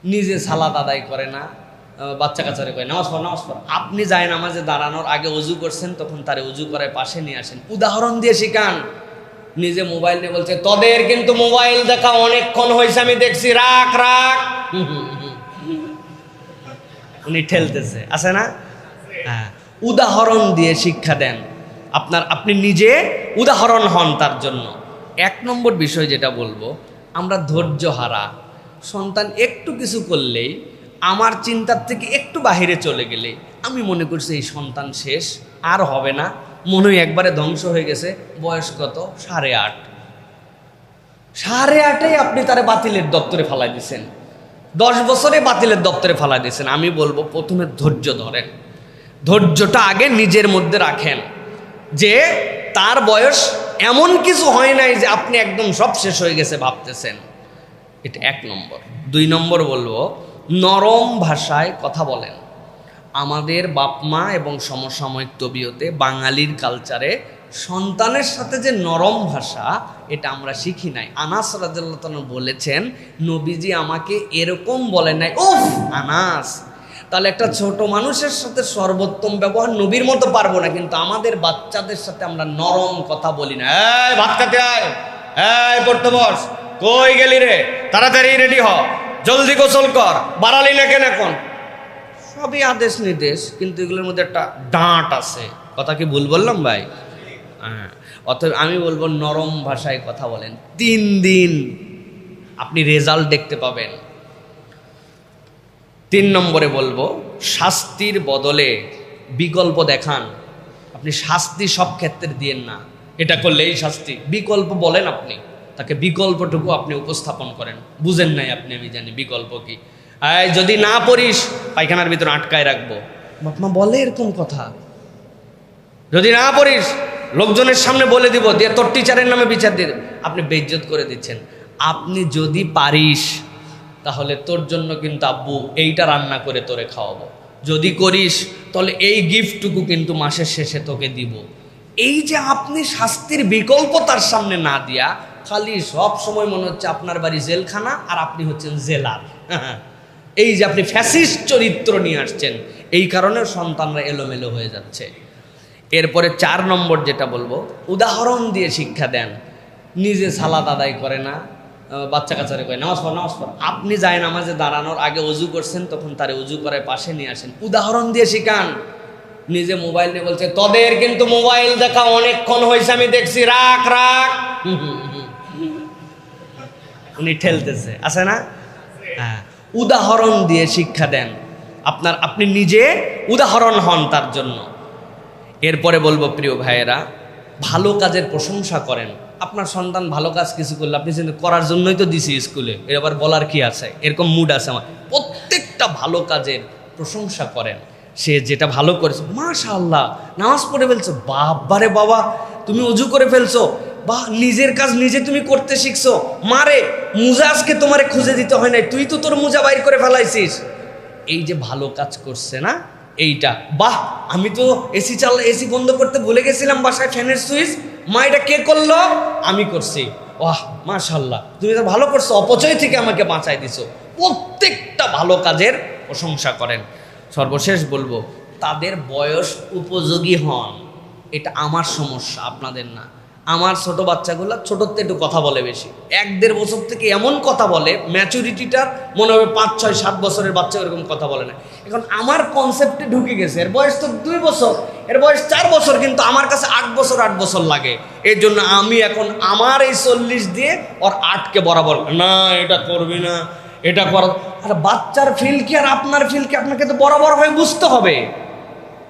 নিজে সালাত আদায় করে না, বাচ্চা কাচ্চারে কয় নামাজ পড় নামাজ পড়। আপনি যায় নামাজে দাঁড়ানোর আগে অজু করছেন, তখন তারে অজু করায় পাশে নিয়ে আসেন, উদাহরণ দিয়ে শিখান। নিজে মোবাইল নিয়ে বলছে তোদের কিন্তু মোবাইল দেখা অনেকক্ষণ হয়েছে, আমি দেখছি, রাখ রাখ। উনি ঠেলতেছে, আছে না? হ্যাঁ, উদাহরণ দিয়ে শিক্ষা দেন। আপনি নিজে উদাহরণ হন তার জন্য। এক নম্বর বিষয় যেটা বলবো, আমরা ধৈর্য হারা। সন্তান একটু কিছু করলেই, আমার চিন্তার থেকে একটু বাহিরে চলে গেলে আমি মনে করছি এই সন্তান শেষ, আর হবে না, মনে হয় একবারে ধ্বংস হয়ে গেছে। বয়স কত? 8.5। 8.5 আপনি তারে বাতিলের দপ্তরে ফালাই দিছেন, 10 বছরে বাতিলের দপ্তরে ফালাই দিয়েছেন। আমি বলবো প্রথমে ধৈর্য ধরেন, ধৈর্যটা আগে নিজের মধ্যে রাখেন, যে তার বয়স এমন কিছু হয় নাই যে আপনি একদম সব শেষ হয়ে গেছে ভাবতেছেন। এটা 1 নম্বর। 2 নম্বর বলবো, নরম ভাষায় কথা বলেন। আমাদের বাপ মা এবং সমসাময়িক তবিয়তে, বাঙালির কালচারে সন্তানের সাথে যে নরম ভাষা, এটা আমরা শিখি নাই। আনাস রাদিয়াল্লাহু তাআলা বলেছেন, নবীজি আমাকে এরকম বলেন নাই। উফ আনাস, তাহলে একটা ছোট মানুষের সাথে সর্বোত্তম ব্যবহার নবীর মতো পারবো না, কিন্তু আমাদের বাচ্চাদের সাথে আমরা নরম কথা বলি না। এই ভাত খেতে আয়, এই পড়তে বস, কই গেলি রে, তাড়াতাড়ি রেডি হ, জলদি গোসল কর, বাড়ালি না কেন এখন? সবই আদেশ নির্দেশ, কিন্তু এগুলোর মধ্যে একটা ডাঁট আছে। কথা কি ভুল বললাম ভাই? হ্যাঁ, অতএব আমি বলবো নরম ভাষায় কথা বলেন। 3 দিন আপনি রেজাল্ট দেখতে পাবেন। 3 নম্বরে বলবো, শাস্তির বদলে বিকল্প দেখান। আপনি শাস্তি সব ক্ষেত্রে দিয়েন না, এটা করলে এই শাস্তি, বিকল্প বলেন। আপনি তাকে বিকল্পটুকু আপনি উপস্থাপন করেন। বুঝেন নাই আপনি, আমি জানি বিকল্প কি। যদি না পড়িস পায়খানার ভিতরে আটকায় রাখবো, বাপ মা বলে এরকম কথা। যদি না পড়িস লোকজনের সামনে বলে দিব, দিয়ে তোর টিচারের নামে বিচার দিয়ে দেব। আপনি বেইজ্জত করে দিচ্ছেন। আপনি যদি পারিস তাহলে তোর জন্য কিন্তু আব্বু এইটা রান্না করে তোরে খাওয়াবো, যদি করিস তাহলে এই গিফটটুকু কিন্তু মাসের শেষে তোকে দিব। এই যে আপনি শাস্তির বিকল্প তার সামনে না দিয়া, খালি সব সময় মনে হচ্ছে আপনার বাড়ি জেলখানা আর আপনি হচ্ছেন জেলার। এই যে আপনি ফ্যাসিস্ট চরিত্র নিয়ে আসছেন, এই কারণে সন্তানরা এলোমেলো হয়ে যাচ্ছে। এরপরে 4 নম্বর যেটা বলবো, উদাহরণ দিয়ে শিক্ষা দেন। নিজে সালাত আদায় করে না, বাচ্চা কাচ্চারে কয় নামাজ পড় নামাজ পড়। আপনি যায় নামাজে দাঁড়ানোর আগে অজু করছেন, তখন তারে অজু করায় পাশে নিয়ে আসেন, উদাহরণ দিয়ে শিখান। নিজে মোবাইল নিয়ে বলছে তোদের কিন্তু মোবাইল দেখা অনেকক্ষণ হয়েছে, আমি দেখছি, রাখ রাখ। উনি ঠেলতেছে, আছে না? হ্যাঁ, উদাহরণ দিয়ে শিক্ষা দেন। আপনি নিজে উদাহরণ হন তার জন্য। এরপরে বলবো, প্রিয় ভাইয়েরা, ভালো কাজের প্রশংসা করেন। আপনার সন্তান ভালো কাজ কিছু করলে আপনি করার জন্যই তো দিছি স্কুলে, এর আবার বলার কি আছে, এরকম মুড আছে আমার। প্রত্যেকটা ভালো কাজের প্রশংসা করেন। সে যেটা ভালো করেছে, মাশাআল্লাহ নামাজ পড়ে ফেলছো, বাবারে বাবা তুমি অজু করে ফেলছো, বা নিজের কাজ নিজে তুমি করতে শিখছো, মারে মুজা আজকে তোমারে খুঁজে দিতে হয় নাই, তুই তো তোর মুজা বাইর করে ফেলাইছিস। এই যে ভালো কাজ করছে না, এইটা বাহ, আমি তো এসি বন্ধ করতে ভুলে গেছিলাম বাসায়, ফ্যানের সুইচ, মা এটা কে করলো? আমি করছি। ওয়াহ মাশাআল্লাহ, তুমি তো ভালো করছো, অপচয় থেকে আমাকে বাঁচাই দিছো। প্রত্যেকটা ভালো কাজের প্রশংসা করেন। সর্বশেষ বলবো, তাদের বয়স উপযোগী হন। এটা আমার সমস্যা, আপনাদের না। আমার ছোট বাচ্চাগুলো ছোটতে একটু কথা বলে বেশি, 1-1.5 বছর থেকে এমন কথা বলে, ম্যাচুরিটিটার মনে হবে 5, 6, 7 বছরের বাচ্চা এরকম কথা বলে না। এখন আমার কনসেপ্টে ঢুকে গেছে, এর বয়স তো 2 বছর, এর বয়স 4 বছর, কিন্তু আমার কাছে 8 বছর লাগে। এর জন্য আমি এখন আমার এই 40 দিয়ে ওর 8কে বরাবর, না এটা করবি না, এটা কর। আর বাচ্চার ফিল কি আর আপনার ফিল কি, আপনাকে তো বরাবর হয়ে বুঝতে হবে।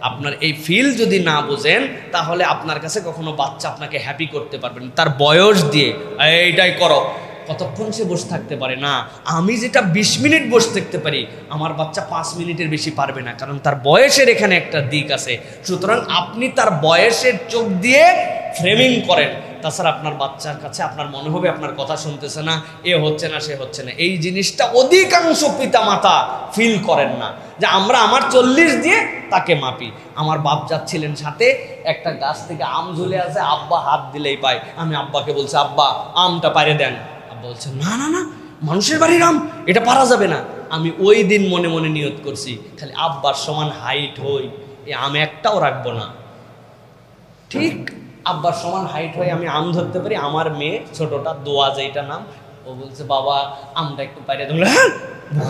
আপনার এই ফিল যদি না বোঝেন, তাহলে আপনার কাছে কখনো বাচ্চা আপনাকে হ্যাপি করতে পারবেন। তার বয়স দিয়ে এইটাই করো, কতক্ষণ সে বসে থাকতে পারে না। আমি যেটা 20 মিনিট বসে থাকতে পারি, আমার বাচ্চা 5 মিনিটের বেশি পারবে না, কারণ তার বয়সের এখানে একটা দিক আছে। সুতরাং আপনি তার বয়সের চোখ দিয়ে ফ্রেমিং করেন, তাছাড়া আপনার বাচ্চার কাছে আপনার মনে হবে আপনার কথা শুনতেছে না, এ হচ্ছে না সে হচ্ছে না। এই জিনিসটা অধিকাংশ পিতা মাতা ফিল করেন না, যে আমরা আমার 40 দিয়ে তাকে মাপি। আমার বাপ যাচ্ছিলেন সাথে, একটা গাছ থেকে আম ঝুলে আছে, আব্বা হাত দিলেই পায়। আমি আব্বাকে বলছি, আব্বা আমটা পারে দেন। আব্বা বলছে না না না, মানুষের বাড়ির আম, এটা পারা যাবে না। আমি ওই দিন মনে মনে নিয়ত করছি খালি আব্বার সমান হাইট হই, আমি একটাও রাখবো না। ঠিক আব্বার সমান হাইট হয়ে আমি আম ধরতে পারি। আমার মেয়ে ছোটটা দোয়া যেটা নাম, ও বলছে বাবা আমটা একটু পাইরে ধরলে, হ্যাঁ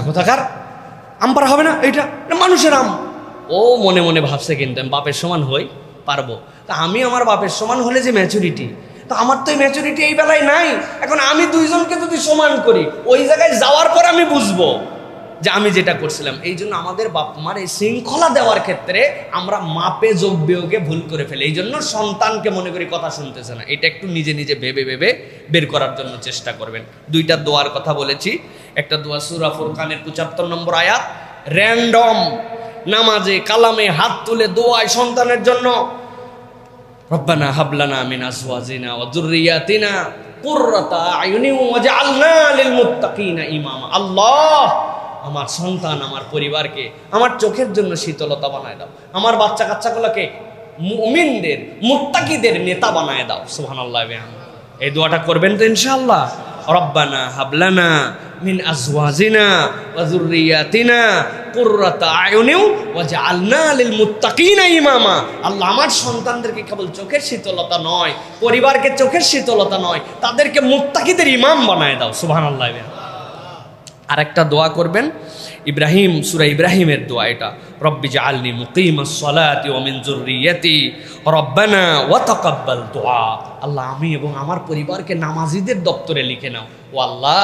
কোথাকার আম পারা হবে না, এইটা মানুষের আম। ও মনে মনে ভাবছে কিন্তু আমি বাপের সমান হই, পারবো। তা আমি আমার বাপের সমান হলে যে ম্যাচুরিটি, তো আমার তো এই ম্যাচুরিটি এই বেলায় নাই। এখন আমি দুইজনকে যদি সমান করি, ওই জায়গায় যাওয়ার পর আমি বুঝবো যে আমি যেটা করছিলাম। এই জন্য আমাদের বাপ মার এই শৃঙ্খলা দেওয়ার ক্ষেত্রে আমরা মাপে যোগ বিয়োগে ভুল করে ফেলি। এই জন্য সন্তানকে মনে করি কথা শুনতেছে না, এটা একটু নিজে নিজে ভেবে ভেবে বের করার জন্য চেষ্টা করবেন। দুইটা দোয়ার কথা বলেছি, একটা দোয়া সূরা ফুরকানের ৭৫ নম্বর আয়াত, র্যান্ডম নামাজে কালামে হাত তুলে দোয়ায় সন্তানের জন্য, রব্বানা হাবলানা মিন আজওয়াজিনা ওয়া যুররিয়াতিনা কুররাতা আয়ুনি ওয়াজআলনা লিল মুত্তাকিনা ইমামা। আল্লাহ, আমার সন্তান আমার পরিবারকে আমার চোখের জন্য শীতলতা বানায় দাও, আমার বাচ্চা কাচ্চাগুলোকে মুমিনদের মুত্তাকিদের নেতা বানায় দাও। সুবহানাল্লাহ। এই দোয়াটা করবেন তো ইনশাআল্লাহ। রব্বানা হাবলানা মিন আজওয়াজিনা ওয়া যুররিয়াতিনা কুররাতা আয়ুনিন ওয়াজআলনা লিল মুত্তাকিনা ইমামা। আল্লাহ, আমার সন্তানদেরকে কেবল চোখের শীতলতা নয়, পরিবারকে চোখের শীতলতা নয়, তাদেরকে মুত্তাকিদের ইমাম বানায় দাও। সুবহানাল্লাহ। আরেকটা দোয়া করবেন ইব্রাহিম, সূরা ইব্রাহিমের দোয়া এটা, রব্বি জাআলনি মুকিমাস সালাতি ওয়া মিন যুররিয়াতি রব্বানা ওয়া তাকাব্বাল দুআ। আল্লাহ, আমি এবং আমার পরিবারকে নামাজীদের দপ্তরে লিখে নাও। ও আল্লাহ,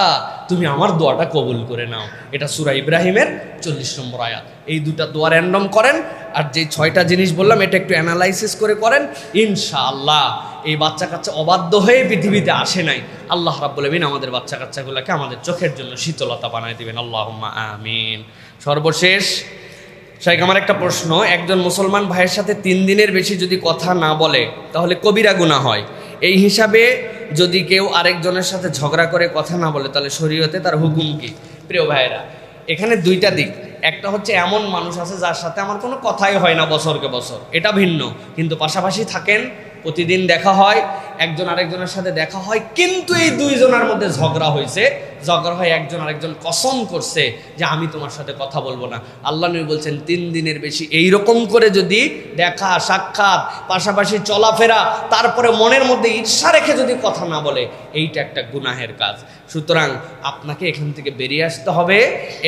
তুমি আমার দোয়াটা কবুল করে নাও। এটা সূরা ইব্রাহিমের 40 নম্বর আয়াত। এই দুটা দোয়া র্যান্ডম করেন, আর যে 6টা জিনিস বললাম এটা একটু অ্যানালাইসিস করে করেন, ইনশাআল্লাহ। এই বাচ্চা কাচ্চা অবাধ্য হয়ে পৃথিবীতে আসে নাই। আল্লাহ রাব্বুল আমিন আমাদের বাচ্চা কাচ্চাগুলোকে আমাদের চোখের জন্য শীতলতা বানায় দিবেন। আল্লাহুম্মা আমিন। সর্বশেষ শাইখ, আমার একটা প্রশ্ন, একজন মুসলমান ভাইয়ের সাথে 3 দিনের বেশি যদি কথা না বলে তাহলে কবিরা গুনাহ হয়। এই হিসাবে যদি কেউ আরেকজনের সাথে ঝগড়া করে কথা না বলে তাহলে শরীয়তে তার হুকুম কি? প্রিয় ভাইয়েরা, এখানে দুইটা দিক। একটা হচ্ছে এমন মানুষ আছে যার সাথে আমার কোনো কথাই হয় না বছরকে বছর, এটা ভিন্ন। কিন্তু পাশাপাশি থাকেন, প্রতিদিন দেখা হয়, একজন আরেকজনের সাথে দেখা হয়, কিন্তু এই দুইজনের মধ্যে ঝগড়া হয়েছে, ঝগড়া হয় একজন আরেকজন কসম করছে যে আমি তোমার সাথে কথা বলবো না। আল্লাহ নবী বলছেন 3 দিনের বেশি এইরকম করে যদি দেখা সাক্ষাৎ, পাশাপাশি চলাফেরা, তারপরে মনের মধ্যে ঈর্ষা রেখে যদি কথা না বলে, এইটা একটা গুনাহের কাজ। সুতরাং আপনাকে এখান থেকে বেরিয়ে আসতে হবে।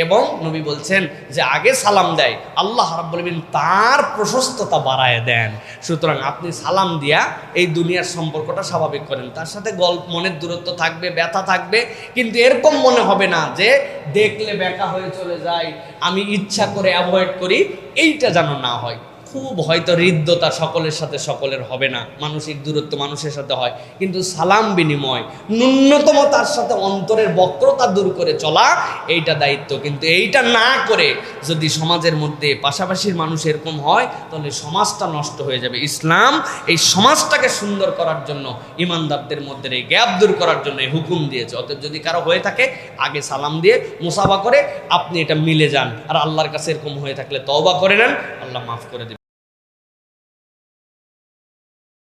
এবং নবী বলছেন যে আগে সালাম দেয়, আল্লাহ রাব্বুল আমিন তার প্রশস্ততা বাড়ায় দেন। সুতরাং আপনি সালাম দিয়া এই দুনিয়ার সম্পর্কটা স্বাভাবিক করেন। তার সাথে মনের দূরত্ব থাকবে, ব্যথা থাকবে, কিন্তু এরকম মনে হবে না যে দেখলে ব্যাকা হয়ে চলে যায়, আমি ইচ্ছা করে অ্যাভয়েড করি, এইটা যেন না হয়। খুব হয়তো হৃদ্যতা সকলের সাথে সকলের হবে না, মানসিক দূরত্ব মানুষের সাথে হয়, কিন্তু সালাম বিনিময় ন্যূনতম তার সাথে অন্তরের বক্রতা দূর করে চলা, এইটা দায়িত্ব। কিন্তু এইটা না করে যদি সমাজের মধ্যে পাশাপাশির মানুষ এরকম হয়, তাহলে সমাজটা নষ্ট হয়ে যাবে। ইসলাম এই সমাজটাকে সুন্দর করার জন্য, ইমানদারদের মধ্যে এই গ্যাপ দূর করার জন্য এই হুকুম দিয়েছে। অতএব যদি কারো হয়ে থাকে, আগে সালাম দিয়ে মুসাফা করে আপনি এটা মিলে যান। আর আল্লাহর কাছে এরকম হয়ে থাকলে তওবা করে নেন, আল্লাহ মাফ করে দেবেন।